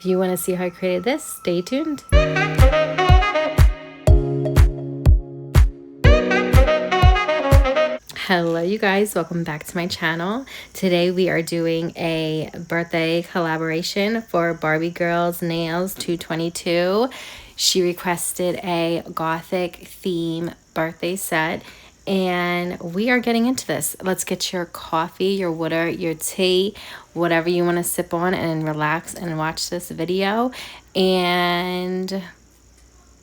If you want to see how I created this, stay tuned. Hello you guys, welcome back to my channel. Today we are doing a birthday collaboration for Barbie Girls Nails 222. She requested a gothic theme birthday set and we are getting into this. Let's get your coffee, your water, your tea, whatever you want to sip on and relax and watch this video. And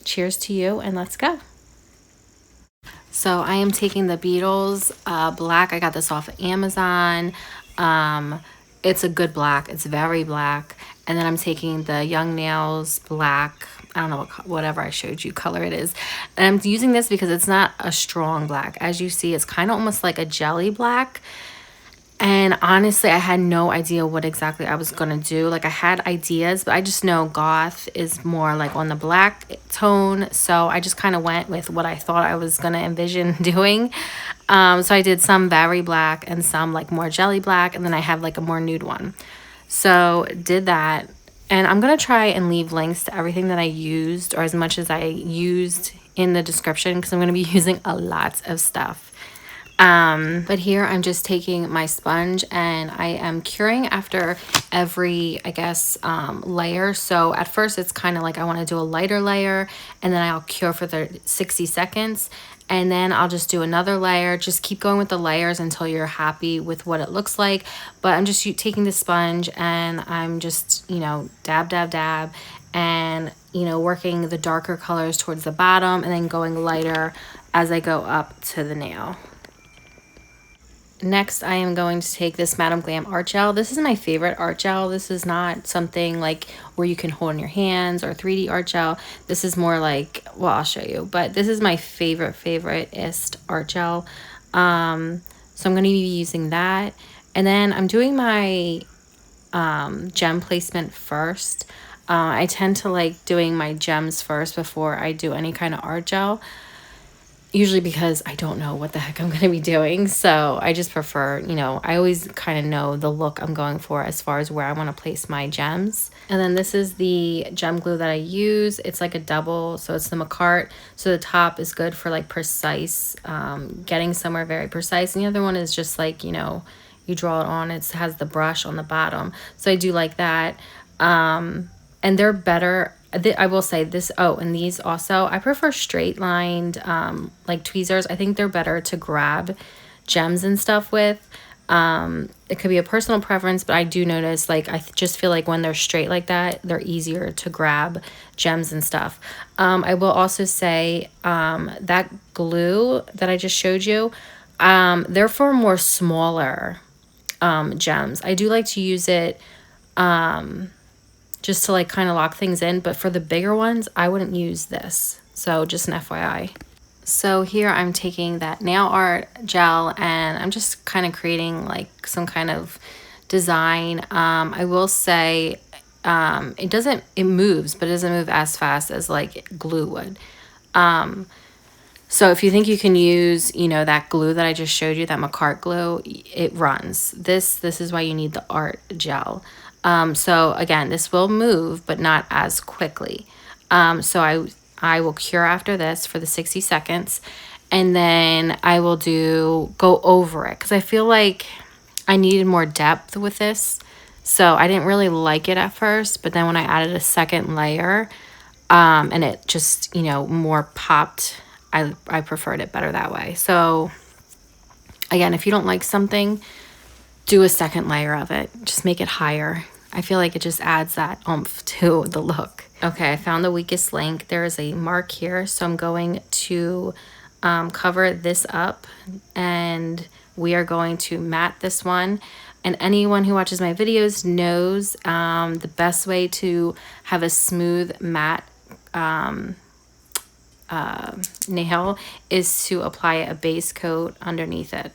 cheers to you and let's go. So I am taking the Beatles black. I got this off of Amazon. It's a good black. It's very black. And then I'm taking the Young Nails black. I don't know whatever I showed you color it is. And I'm using this because it's not a strong black. As you see, it's kind of almost like a jelly black. And honestly, I had no idea what exactly I was going to do. Like, I had ideas, but I just know goth is more like on the black tone. So I just kind of went with what I thought I was going to envision doing. So I did some very black and some like more jelly black. And then I have like a more nude one. So did that. And I'm going to try and leave links to everything that I used, or as much as I used, in the description, because I'm going to be using a lot of stuff. But here I'm just taking my sponge and I am curing after every, I guess, layer. So at first it's kind of like I want to do a lighter layer and then I'll cure for the 60 seconds. And then I'll just do another layer. Just keep going with the layers until you're happy with what it looks like. But I'm just taking the sponge and I'm just, you know, dab, dab, dab. And, you know, working the darker colors towards the bottom and then going lighter as I go up to the nail. Next, I am going to take this Madam Glam art gel. This is my favorite art gel. This is not something like where you can hold in your hands or 3D art gel. This is more like, well, I'll show you. But this is my favoriteest art gel. So I'm going to be using that. And then I'm doing my gem placement first. I tend to like doing my gems first before I do any kind of art gel. Usually because I don't know what the heck I'm going to be doing. So I just prefer, you know, I always kind of know the look I'm going for as far as where I want to place my gems. And then this is the gem glue that I use. It's like a double, so it's the Macart. So the top is good for like precise, getting somewhere very precise. And the other one is just like, you know, you draw it on. It has the brush on the bottom. So I do like that. And they're better. I will say this. Oh, and these also, I prefer straight lined, like tweezers. I think they're better to grab gems and stuff with. It could be a personal preference, but I do notice, like, I just feel like when they're straight like that, they're easier to grab gems and stuff. I will also say, that glue that I just showed you, they're for more smaller, gems. I do like to use it, just to like kind of lock things in, but for the bigger ones I wouldn't use this. So just an FYI. So here I'm taking that nail art gel and I'm just kind of creating like some kind of design. I will say it moves, but it doesn't move as fast as like glue would. So if you think you can use, you know, that glue that I just showed you, that Macart glue, it runs. This is why you need the art gel. So again, this will move, but not as quickly. So I will cure after this for the 60 seconds and then I will go over it because I feel like I needed more depth with this. So I didn't really like it at first, but then when I added a second layer, and it just, you know, more popped, I preferred it better that way. So again, if you don't like something, do a second layer of it. Just make it higher. I feel like it just adds that oomph to the look. Okay, I found the weakest link. There is a mark here, so I'm going to cover this up and we are going to matte this one. And anyone who watches my videos knows the best way to have a smooth matte nail is to apply a base coat underneath it.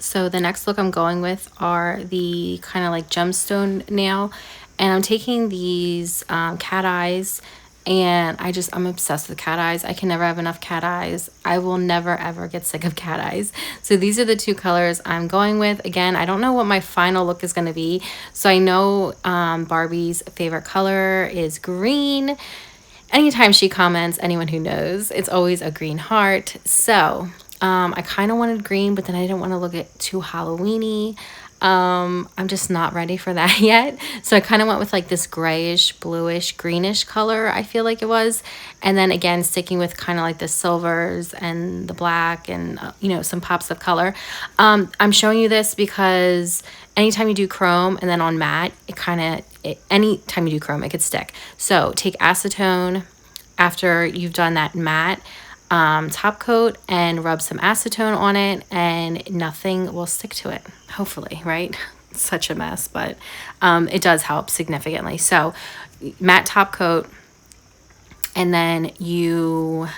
So the next look I'm going with are the kind of like gemstone nail. And I'm taking these cat eyes and I'm obsessed with cat eyes. I can never have enough cat eyes. I will never ever get sick of cat eyes. So these are the two colors I'm going with. Again, I don't know what my final look is going to be. So I know Barbie's favorite color is green. Anytime she comments, anyone who knows, it's always a green heart. So I kind of wanted green, but then I didn't want to look it too Halloween-y. I'm just not ready for that yet. So I kind of went with like this grayish, bluish, greenish color, I feel like it was. And then again, sticking with kind of like the silvers and the black and, you know, some pops of color. I'm showing you this because anytime you do chrome and then on matte, anytime you do chrome, it could stick. So take acetone after you've done that matte top coat and rub some acetone on it, and nothing will stick to it, hopefully, right? It's such a mess, but it does help significantly. So matte top coat, and then you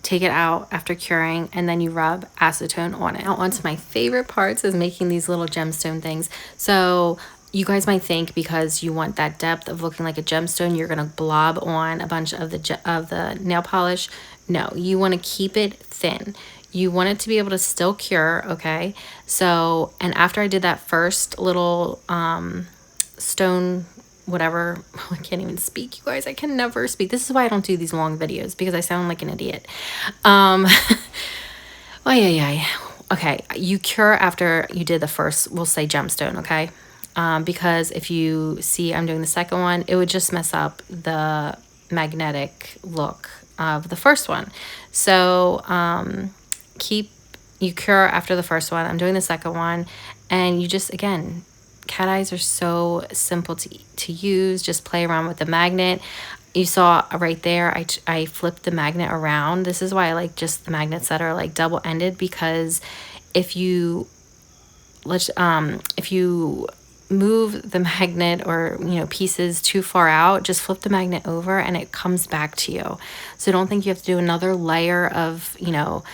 take it out after curing, and then you rub acetone on it. Now onto my favorite parts is making these little gemstone things. So you guys might think because you want that depth of looking like a gemstone, you're gonna blob on a bunch of the nail polish. No, you want to keep it thin. You want it to be able to still cure, okay? So, and after I did that first little stone, whatever, I can't even speak, you guys. I can never speak. This is why I don't do these long videos, because I sound like an idiot. Oh, yeah. Okay, you cure after you did the first, we'll say gemstone, okay? Because if you see I'm doing the second one, it would just mess up the magnetic look of the first one. So you cure after the first one. I'm doing the second one, and you just, again, cat eyes are so simple to use. Just play around with the magnet. You saw right there, I flipped the magnet around. This is why I like just the magnets that are like double-ended, because if you move the magnet or, you know, pieces too far out, just flip the magnet over and it comes back to you. So don't think you have to do another layer of, you know,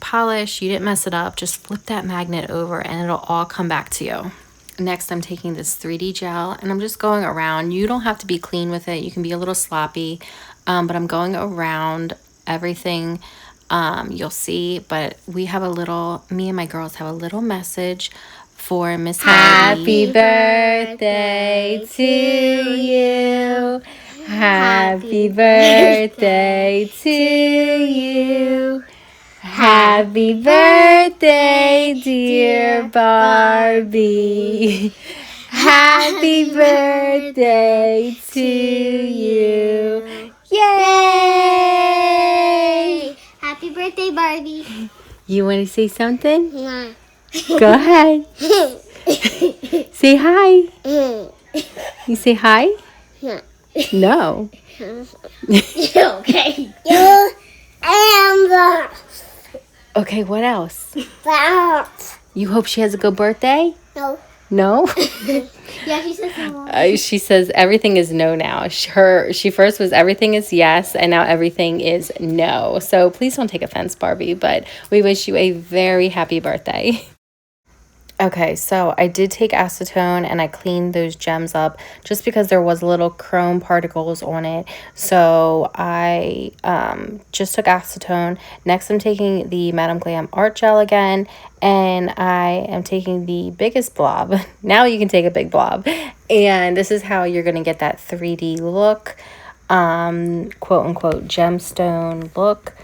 polish. You didn't mess it up. Just flip that magnet over and it'll all come back to you. Next, I'm taking this 3D gel and I'm just going around. You don't have to be clean with it. You can be a little sloppy, but I'm going around everything. You'll see, but we have me and my girls have a little message for Miss Happy birthday to you. Happy birthday to you. Happy birthday, dear Barbie. Happy birthday to you. Yay! Happy birthday, Barbie. You want to say something? Yeah. Go ahead. Say hi. You say hi? No. Okay. You and Okay, what else? the You hope she has a good birthday? No. No? Yeah, she says no. She says everything is no now. She first was everything is yes, and now everything is no. So please don't take offense, Barbie, but we wish you a very happy birthday. Okay, so I did take acetone and I cleaned those gems up just because there was little chrome particles on it. So I just took acetone. Next, I'm taking the Madame Glam Art Gel again, and I am taking the biggest blob. Now you can take a big blob. And this is how you're going to get that 3D look, quote unquote gemstone look.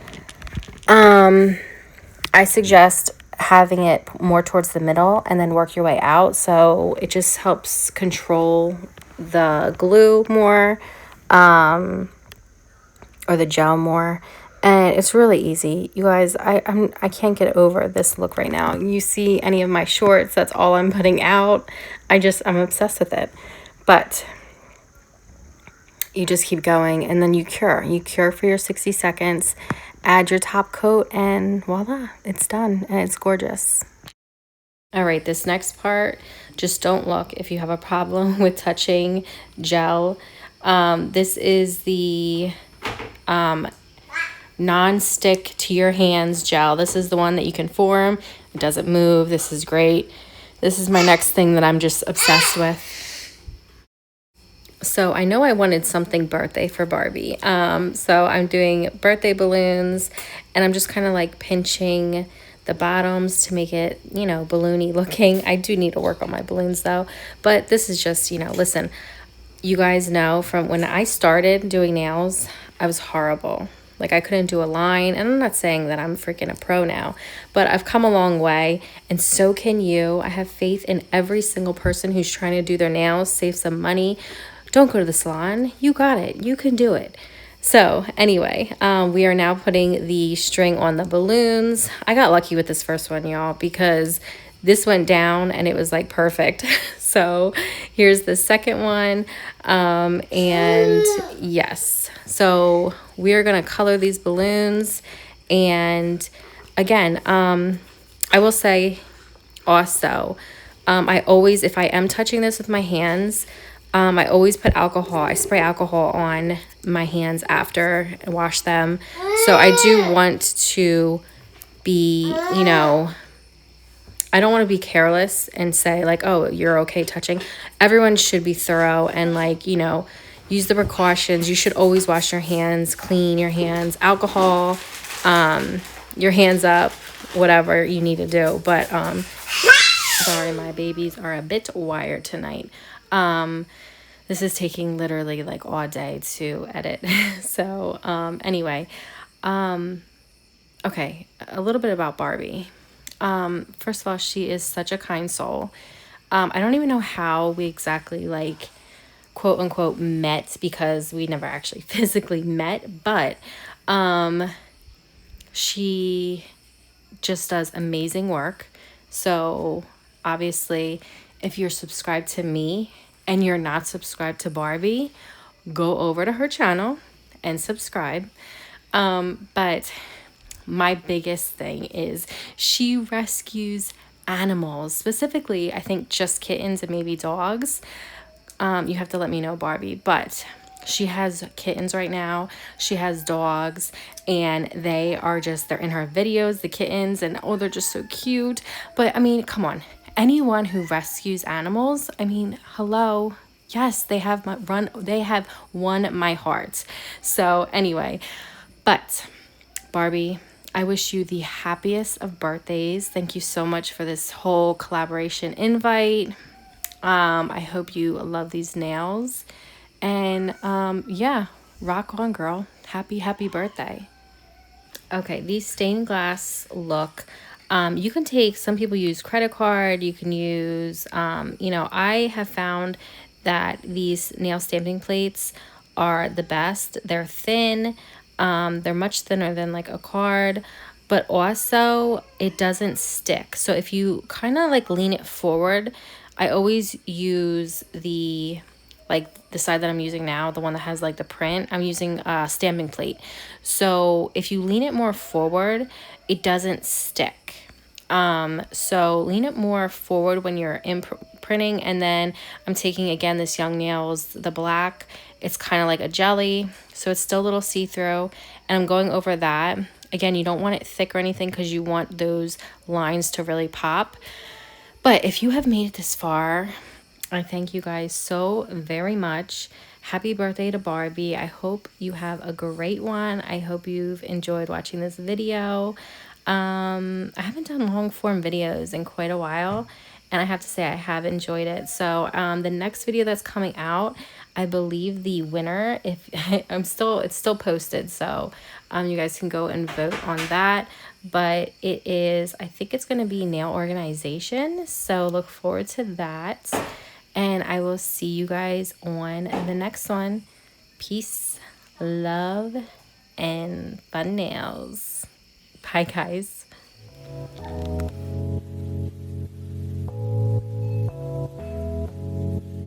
I suggest having it more towards the middle and then work your way out, so it just helps control the glue more, or the gel more, and it's really easy, you guys. I can't get over this look right now. You see any of my shorts, that's all I'm putting out. I'm obsessed with it. But you just keep going, and then you cure for your 60 seconds, add your top coat, and voila, it's done, and it's gorgeous. All right, this next part, just don't look if you have a problem with touching gel. This is the non-stick to your hands gel. This is the one that you can form. It doesn't move. This is great. This is my next thing that I'm just obsessed with. So I know I wanted something birthday for Barbie. So I'm doing birthday balloons, and I'm just kind of like pinching the bottoms to make it, you know, balloony looking. I do need to work on my balloons though, but this is just, you know, listen, you guys know from when I started doing nails, I was horrible. Like I couldn't do a line, and I'm not saying that I'm freaking a pro now, but I've come a long way, and so can you. I have faith in every single person who's trying to do their nails, save some money. Don't go to the salon. You got it. You can do it. So anyway, we are now putting the string on the balloons. I got lucky with this first one, y'all, because this went down and it was like perfect. So here's the second one. And yes, so we're going to color these balloons. And again, I will say also, I always, if I am touching this with my hands, I always put alcohol. I spray alcohol on my hands after and wash them. So I do want to be, you know, I don't want to be careless and say like, oh, you're okay touching. Everyone should be thorough and like, you know, use the precautions. You should always wash your hands, clean your hands, alcohol, your hands up, whatever you need to do. But sorry, my babies are a bit wired tonight. This is taking literally like all day to edit. So anyway, okay, a little bit about Barbie. First of all, she is such a kind soul. I don't even know how we exactly like quote unquote met, because we never actually physically met, but she just does amazing work. So obviously, if you're subscribed to me and you're not subscribed to Barbie, go over to her channel and subscribe. But my biggest thing is she rescues animals, specifically I think just kittens and maybe dogs. You have to let me know, Barbie, but she has kittens right now, she has dogs, and they're in her videos, the kittens, and oh, they're just so cute. But I mean, come on, anyone who rescues animals, I mean, hello, yes, they have won my heart. So anyway, but Barbie, I wish you the happiest of birthdays. Thank you so much for this whole collaboration invite. I hope you love these nails. And yeah, rock on, girl. Happy birthday. Okay, these stained glass look. You can take, some people use credit card. You can use, you know, I have found that these nail stamping plates are the best. They're thin. They're much thinner than like a card, but also it doesn't stick. So if you kind of like lean it forward, I always use the side that I'm using now, the one that has like the print, I'm using a stamping plate. So if you lean it more forward, it doesn't stick. So lean it more forward when you're printing. And then I'm taking again this Young Nails, the black. It's kind of like a jelly, so it's still a little see-through, and I'm going over that. Again, you don't want it thick or anything because you want those lines to really pop. But if you have made it this far, I thank you guys so very much. Happy birthday to Barbie. I hope you have a great one. I hope you've enjoyed watching this video. I haven't done long form videos in quite a while, and I have to say I have enjoyed it. So the next video that's coming out, I believe the winner, if it's still posted, so you guys can go and vote on that. But it is, I think it's going to be nail organization, so look forward to that. And I will see you guys on the next one. Peace, love, and fun nails. Bye, guys.